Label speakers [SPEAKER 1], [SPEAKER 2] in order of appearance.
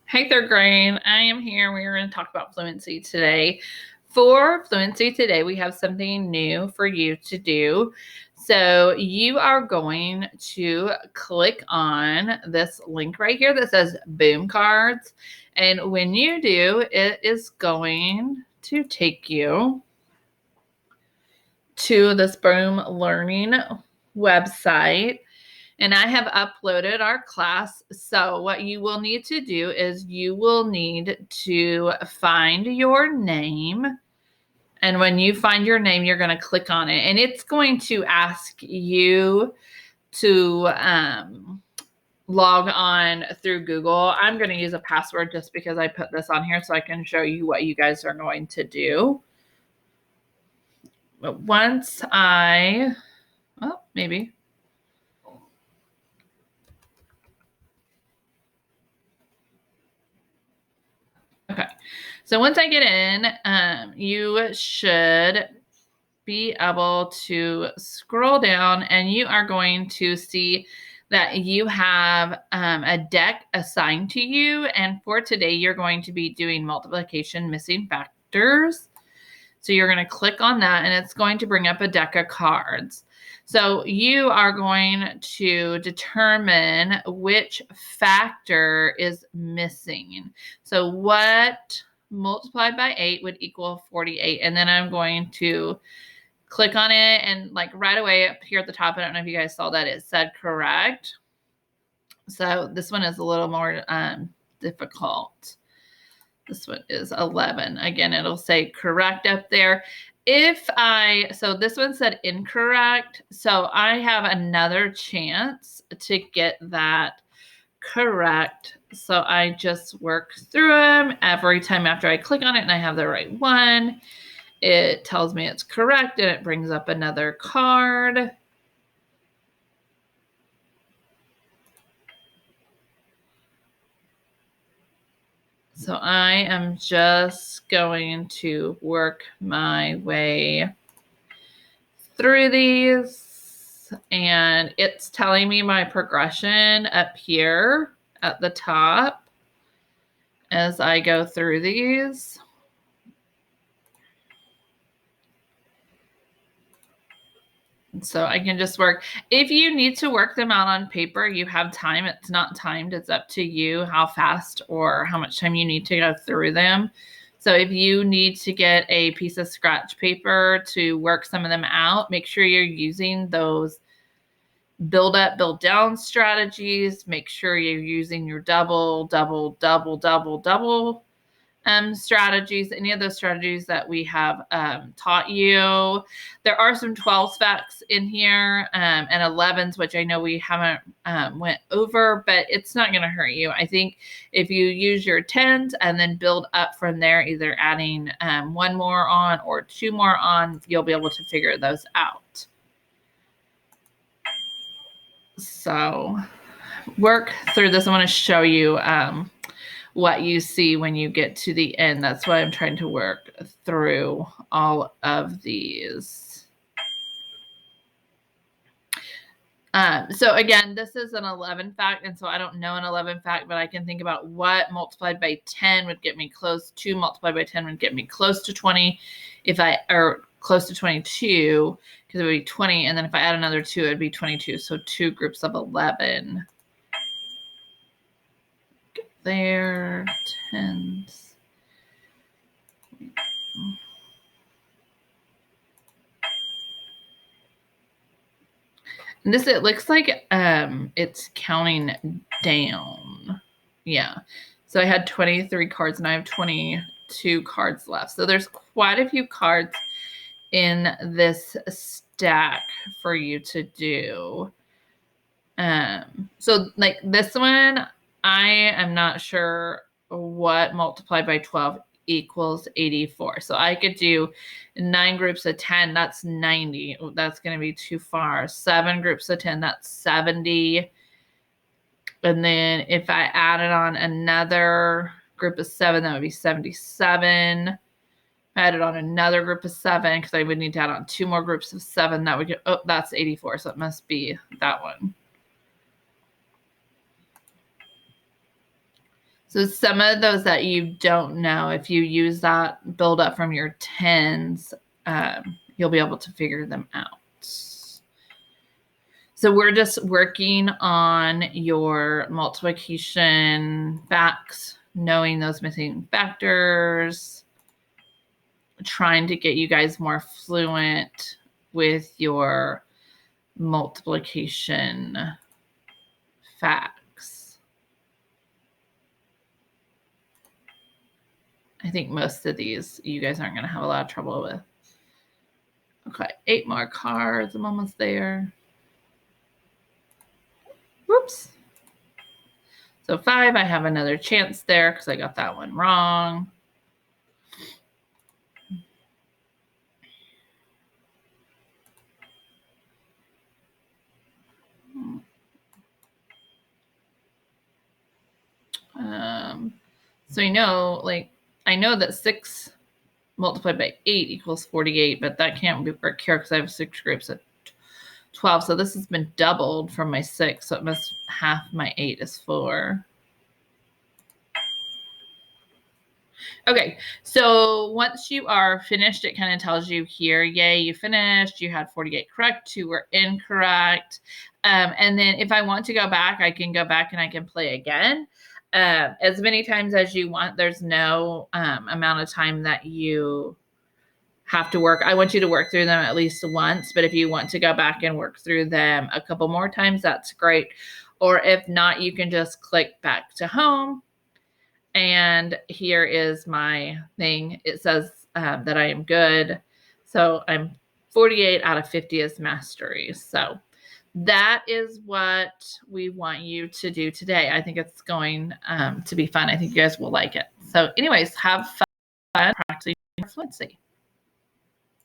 [SPEAKER 1] Hey, third grade. I am here. We're going to talk about fluency today. For fluency today, we have something new for you to do. So you are going to click on this link right here that says Boom Cards. And when you do, it is going to take you to this Boom Learning website. And I have uploaded our class. So what you will need to do is you will need to find your name. And when you find your name, you're going to click on it. And it's going to ask you to log on through Google. I'm going to use a password just because I put this on here so I can show you what you guys are going to do. But once maybe. Okay. So once I get in, you should be able to scroll down and you are going to see that you have a deck assigned to you. And for today, you're going to be doing multiplication missing factors. So you're going to click on that and it's going to bring up a deck of cards. So you are going to determine which factor is missing. So what multiplied by 8 would equal 48? And then I'm going to click on it and like right away up here at the top, I don't know if you guys saw that, it said correct. So this one is a little more difficult. This one is 11. Again, it'll say correct up there. So this one said incorrect. So I have another chance to get that correct. So I just work through them every time after I click on it and I have the right one. It tells me it's correct and it brings up another card. So I am just going to work my way through these, and it's telling me my progression up here at the top as I go through these. So I can just work. If you need to work them out on paper, you have time. It's not timed. It's up to you how fast or how much time you need to go through them. So if you need to get a piece of scratch paper to work some of them out, make sure you're using those build up, build down strategies. Make sure you're using your double strategies, any of those strategies that we have taught you. There are some 12 facts in here and 11s, which I know we haven't went over, but it's not going to hurt you. I think if you use your 10s and then build up from there, either adding one more on or two more on, you'll be able to figure those out. So work through this. I want to show you what you see when you get to the end. That's why I'm trying to work through all of these. So again, this is an 11 fact, and so I don't know an 11 fact, but I can think about what multiplied by 10 would get me close to, multiplied by 10 would get me close to 20, or close to 22, because it would be 20, and then if I add another 2, it would be 22, so 2 groups of 11. There, 10s. And this, it looks like it's counting down. Yeah. So I had 23 cards and I have 22 cards left. So there's quite a few cards in this stack for you to do. So like this one, I am not sure what multiplied by 12 equals 84. So I could do 9 groups of 10, that's 90. Oh, that's going to be too far. 7 groups of 10, that's 70. And then if I added on another group of 7, that would be 77. If I added on another group of 7, because I would need to add on 2 more groups of 7, that would get, oh, that's 84. So it must be that one. So some of those that you don't know, if you use that build up from your tens, you'll be able to figure them out. So we're just working on your multiplication facts, knowing those missing factors, trying to get you guys more fluent with your multiplication facts. I think most of these you guys aren't going to have a lot of trouble with. Okay, 8 more cards. I'm almost there. Whoops. So 5, I have another chance there because I got that one wrong. So I know that 6 multiplied by 8 equals 48, but that can't work here because I have 6 groups at 12. So this has been doubled from my 6, so it must half my 8 is 4. Okay, so once you are finished, it kind of tells you here, yay, you finished. You had 48 correct, 2 were incorrect. And then if I want to go back, I can go back and I can play again. As many times as you want. There's no amount of time that you have to work. I want you to work through them at least once, but if you want to go back and work through them a couple more times, that's great. Or if not, you can just click back to home. And here is my thing. It says that I am good. So I'm 48 out of 50 is mastery. So that is what we want you to do today. I think it's going to be fun. I think you guys will like it. So anyways, have fun practicing fluency.